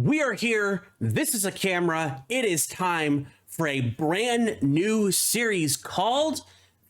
We are here. This is a camera. It is time for a brand new series called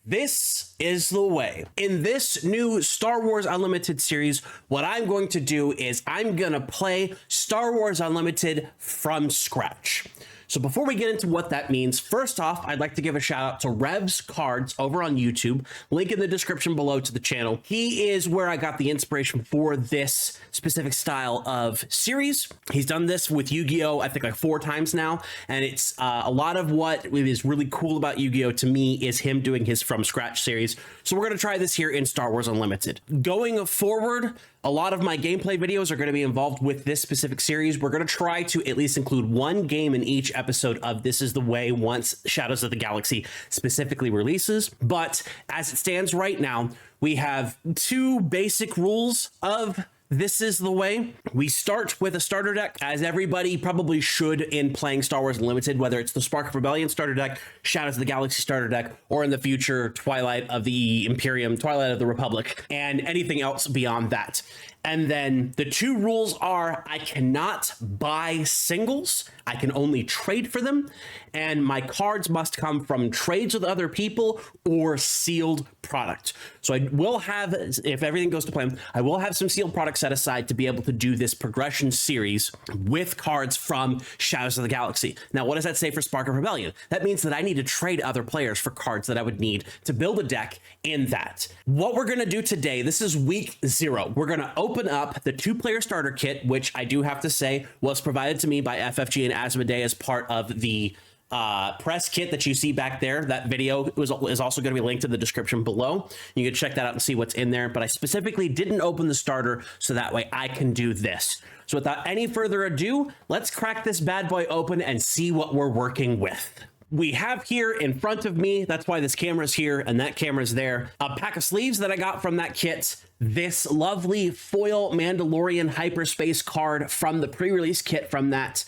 This Is the Way. In this new Star Wars Unlimited series, what I'm going to do is I'm going to play Star Wars Unlimited from scratch. So before we get into what that means, first off, I'd like to give a shout out to RevzCards over on YouTube. Link in the description below to the channel. He is where I got the inspiration for this specific style of series. He's done this with Yugioh, I think like 4 times now. And it's a lot of what is really cool about Yugioh to me is him doing his from scratch series. So we're going to try this here in Star Wars Unlimited. Going forward, a lot of my gameplay videos are going to be involved with this specific series. We're going to try to at least include one game in each episode of This Is the Way once Shadows of the Galaxy specifically releases. But as it stands right now, we have 2 basic rules of This Is the Way. We start with a starter deck, as everybody probably should in playing Star Wars Unlimited, whether it's the Spark of Rebellion starter deck, Shadows of the Galaxy starter deck, or in the future, Twilight of the Imperium, Twilight of the Republic, and anything else beyond that. And then the 2 rules are I cannot buy singles. I can only trade for them. And my cards must come from trades with other people or sealed product. So I will have, if everything goes to plan, I will have some sealed product set aside to be able to do this progression series with cards from Shadows of the Galaxy. Now, what does that say for Spark of Rebellion? That means that I need to trade other players for cards that I would need to build a deck in that. What we're going to do today, this is week 0. We're going to open up the 2-player starter kit, which I do have to say was provided to me by FFG and Asmodee as part of the press kit that you see back there. That video is also going to be linked in the description below. You can check that out and see what's in there, but I specifically didn't open the starter so that way I can do this. So without any further ado, let's crack this bad boy open and see what we're working with. We have here in front of me, that's why this camera's here and that camera's there, a pack of sleeves that I got from that kit, this lovely foil Mandalorian hyperspace card from the pre-release kit from that.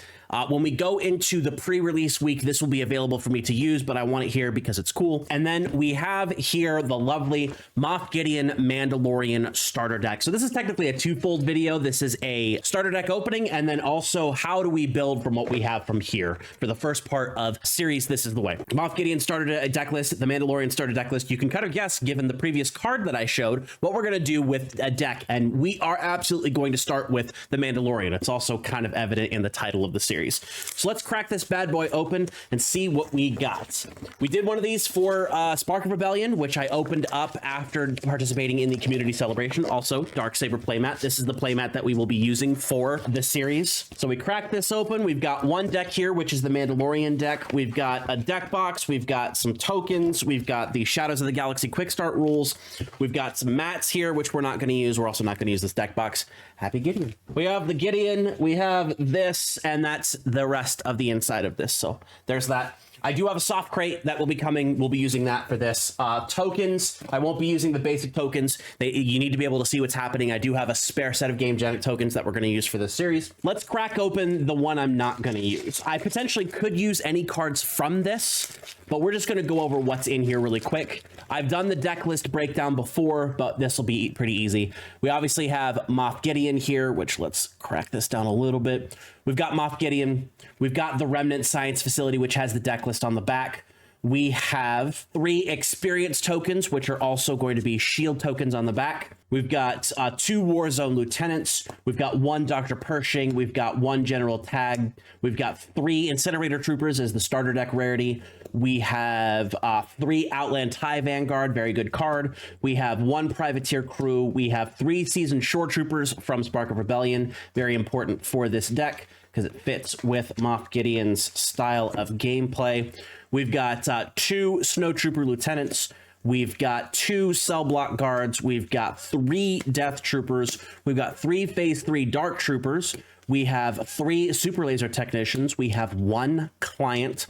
When we go into the pre-release week, this will be available for me to use, but I want it here because it's cool. And then we have here the lovely Moff Gideon Mandalorian starter deck. So this is technically a 2-fold video. This is a starter deck opening, and then also how do we build from what we have from here for the first part of series This Is the Way. Moff Gideon started a deck list, the Mandalorian starter deck list. You can kind of guess, given the previous card that I showed, what we're going to do with a deck, and we are absolutely going to start with the Mandalorian. It's also kind of evident in the title of the series. So let's crack this bad boy open and see what we got. We did one of these for Spark of Rebellion, which I opened up after participating in the community celebration. Also, Darksaber playmat. This is the playmat that we will be using for the series. So we cracked this open. We've got one deck here, which is the Mandalorian deck. We've got a deck box. We've got some tokens. We've got the Shadows of the Galaxy quick start rules. We've got some mats here, which we're not going to use. We're also not going to use this deck box. Happy Gideon. We have the Gideon. We have this, and that's the rest of the inside of this. So there's that. I do have a soft crate that will be coming. We'll be using that for this. Tokens, I won't be using the basic tokens. You need to be able to see what's happening. I do have a spare set of Game Genic tokens that we're going to use for this series. Let's crack open the one I'm not going to use. I potentially could use any cards from this, but we're just going to go over what's in here really quick. I've done the deck list breakdown before, but this will be pretty easy. We obviously have Moff Gideon here, which let's crack this down a little bit. We've got Moff Gideon. We've got the Remnant Science Facility, which has the deck list on the back. We have 3 experience tokens, which are also going to be shield tokens on the back. We've got 2 Warzone Lieutenants. We've got 1 Dr. Pershing. We've got 1 General Tag. We've got 3 Incinerator Troopers as the starter deck rarity. We have 3 Outland TIE Vanguard, very good card. We have 1 Privateer Crew. We have 3 Seasoned Shore Troopers from Spark of Rebellion, very important for this deck because it fits with Moff Gideon's style of gameplay. We've got 2 Snowtrooper Lieutenants. We've got 2 Cell Block Guards. We've got 3 Death Troopers. We've got 3 Phase 3 Dark Troopers. We have 3 Super Laser Technicians. We have 1 Client,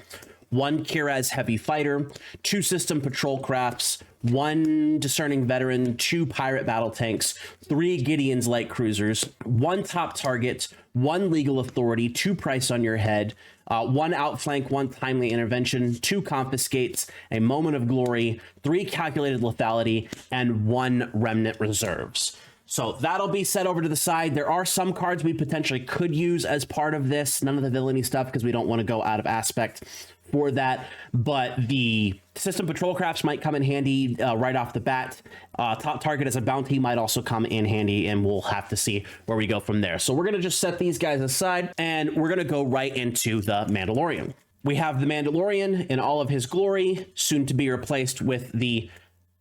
1 Kirez Heavy Fighter, 2 System Patrol Crafts, 1 Discerning Veteran, 2 Pirate Battle Tanks, 3 Gideon's Light Cruisers, 1 Top Target, 1 Legal Authority, 2 Price on Your Head, 1 Outflank, 1 Timely Intervention, 2 Confiscates, a Moment of Glory, 3 Calculated Lethality, and 1 Remnant Reserves. So that'll be set over to the side. There are some cards we potentially could use as part of this. None of the villainy stuff because we don't want to go out of aspect for that. But the system patrol crafts might come in handy right off the bat. Top target as a bounty might also come in handy, and we'll have to see where we go from there. So we're going to just set these guys aside, and we're going to go right into the Mandalorian. We have the Mandalorian in all of his glory, soon to be replaced with the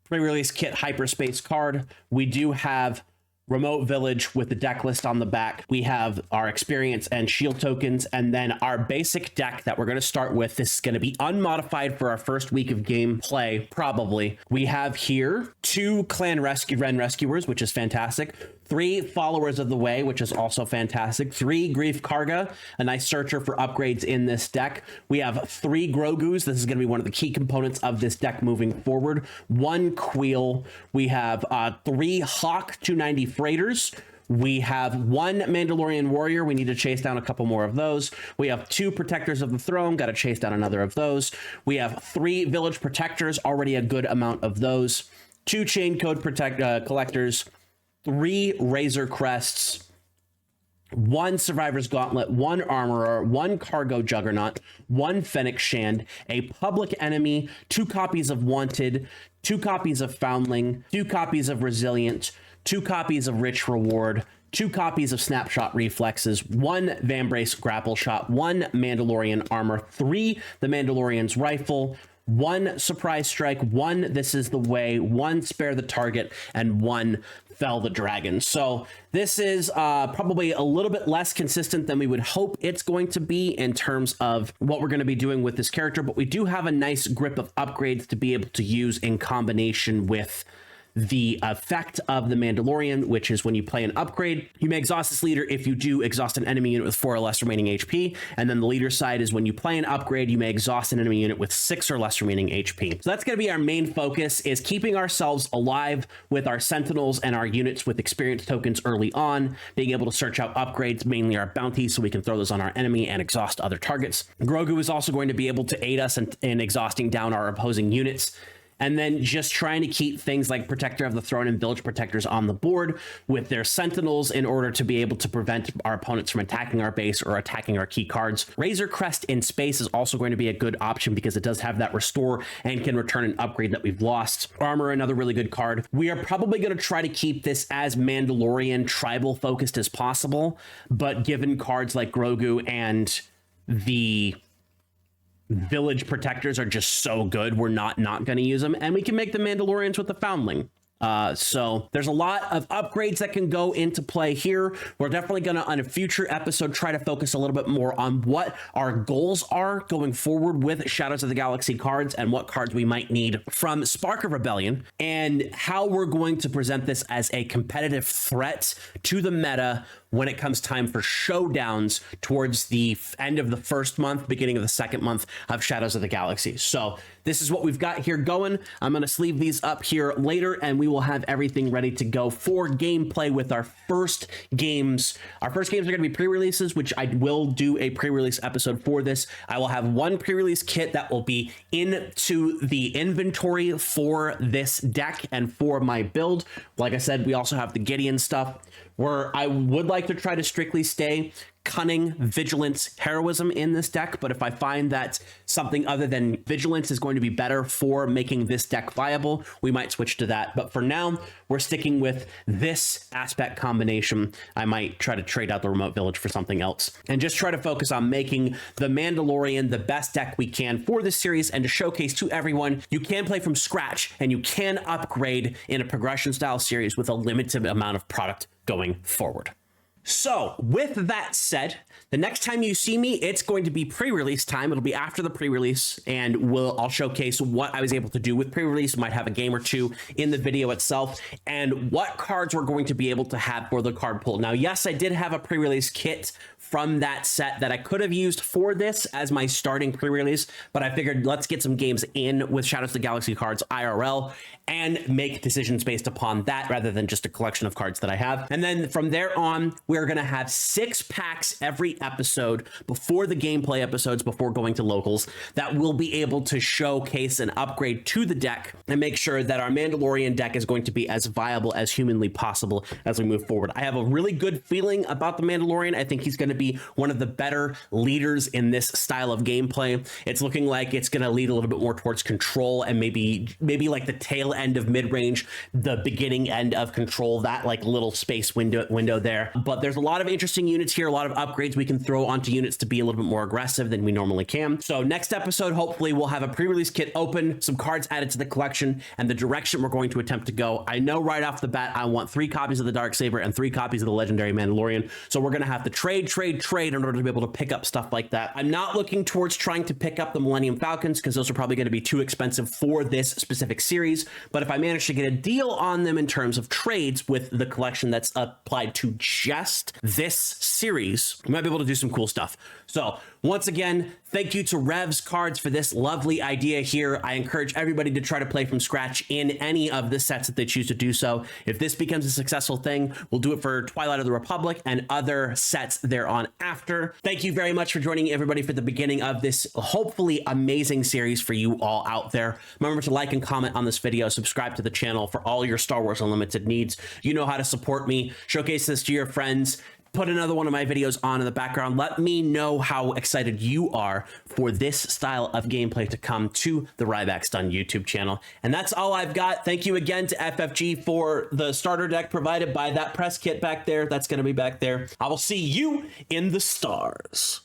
pre-release kit hyperspace card. We do have Remote Village with the deck list on the back. We have our experience and shield tokens, and then our basic deck that we're going to start with. This is going to be unmodified for our first week of gameplay, probably. We have here 2 Clan Ren Rescuers, which is fantastic. 3 Followers of the Way, which is also fantastic. 3 Grief Karga, a nice searcher for upgrades in this deck. We have 3 Grogus. This is going to be one of the key components of this deck moving forward. 1 Queel. We have 3 HARK 290 Freighters. We have 1 Mandalorian Warrior. We need to chase down a couple more of those. We have 2 Protectors of the Throne. Got to chase down another of those. We have 3 Village Protectors. Already a good amount of those. 2 Chain Code Collectors. 3 Razor Crests, 1 Survivor's Gauntlet, 1 Armorer, 1 Cargo Juggernaut, 1 Fennec Shand, a Public Enemy, 2 copies of Wanted, 2 copies of Foundling, 2 copies of Resilient, 2 copies of Rich Reward, 2 copies of Snapshot Reflexes, 1 Vambrace Grapple Shot, 1 Mandalorian Armor, 3 The Mandalorian's Rifle, 1 Surprise Strike, 1 This Is the Way, 1 Spare the Target, and 1 Fell the Dragon. So this is probably a little bit less consistent than we would hope it's going to be in terms of what we're going to be doing with this character, but we do have a nice grip of upgrades to be able to use in combination with the effect of the Mandalorian, which is when you play an upgrade, you may exhaust this leader if you do exhaust an enemy unit with 4 or less remaining HP. And then the leader side is when you play an upgrade, you may exhaust an enemy unit with 6 or less remaining HP. So that's going to be our main focus, is keeping ourselves alive with our Sentinels and our units with experience tokens early on, being able to search out upgrades, mainly our bounties, so we can throw those on our enemy and exhaust other targets. Grogu is also going to be able to aid us in exhausting down our opposing units. And then just trying to keep things like Protector of the Throne and Village Protectors on the board with their Sentinels in order to be able to prevent our opponents from attacking our base or attacking our key cards. Razor Crest in space is also going to be a good option because it does have that restore and can return an upgrade that we've lost. Armor, another really good card. We are probably going to try to keep this as Mandalorian tribal focused as possible, but given cards like Grogu and the Village Protectors are just so good, we're not going to use them, and we can make the Mandalorians with the Foundling. So there's a lot of upgrades that can go into play here. We're definitely going to, on a future episode, try to focus a little bit more on what our goals are going forward with Shadows of the Galaxy cards and what cards we might need from Spark of Rebellion, and how we're going to present this as a competitive threat to the meta when it comes time for showdowns towards the end of the first month, beginning of the second month of Shadows of the Galaxy. So this is what we've got here going. I'm going to sleeve these up here later, and we will have everything ready to go for gameplay with our first games. Our first games are going to be pre-releases, which I will do a pre-release episode for this. I will have 1 pre-release kit that will be into the inventory for this deck and for my build. Like I said, we also have the Gideon stuff, where I would like to try to strictly stay cunning, vigilance, heroism in this deck, but if I find that something other than vigilance is going to be better for making this deck viable, we might switch to that. But for now, we're sticking with this aspect combination. I might try to trade out the Remote Village for something else and just try to focus on making the Mandalorian the best deck we can for this series, and to showcase to everyone you can play from scratch and you can upgrade in a progression style series with a limited amount of product going forward. So with that said, the next time you see me, it's going to be pre-release time. It'll be after the pre-release, and I'll showcase what I was able to do with pre-release. Might have a game or two in the video itself, and what cards we're going to be able to have for the card pool. Now, yes, I did have a pre-release kit from that set that I could have used for this as my starting pre-release, but I figured let's get some games in with Shadows of the Galaxy cards IRL and make decisions based upon that rather than just a collection of cards that I have. And then from there on, we're going to have 6 packs every episode before the gameplay episodes, before going to locals, that will be able to showcase an upgrade to the deck and make sure that our Mandalorian deck is going to be as viable as humanly possible as we move forward. I have a really good feeling about the Mandalorian. I think he's going to be one of the better leaders in this style of gameplay. It's looking like it's going to lead a little bit more towards control, and maybe like the tail end of mid-range, the beginning end of control, that like little space window there. But there's a lot of interesting units here, a lot of upgrades we can throw onto units to be a little bit more aggressive than we normally can. So next episode, hopefully we'll have a pre-release kit open, some cards added to the collection, and the direction we're going to attempt to go. I know right off the bat I want 3 copies of the Darksaber and 3 copies of the Legendary Mandalorian, so we're going to have to trade in order to be able to pick up stuff like that. I'm not looking towards trying to pick up the Millennium Falcons because those are probably going to be too expensive for this specific series, but if I manage to get a deal on them in terms of trades with the collection that's applied to just this series, we might be able to do some cool stuff. So once again, thank you to RevzCards for this lovely idea here. I encourage everybody to try to play from scratch in any of the sets that they choose to do so. If this becomes a successful thing, we'll do it for Twilight of the Republic and other sets thereon after. Thank you very much for joining everybody for the beginning of this hopefully amazing series for you all out there. Remember to like and comment on this video, subscribe to the channel for all your Star Wars Unlimited needs. You know how to support me. Showcase this to your friends. Put another one of my videos on in the background. Let me know how excited you are for this style of gameplay to come to the RybackStun YouTube channel. And that's all I've got. Thank you again to FFG for the starter deck provided by that press kit back there. That's going to be back there. I will see you in the stars.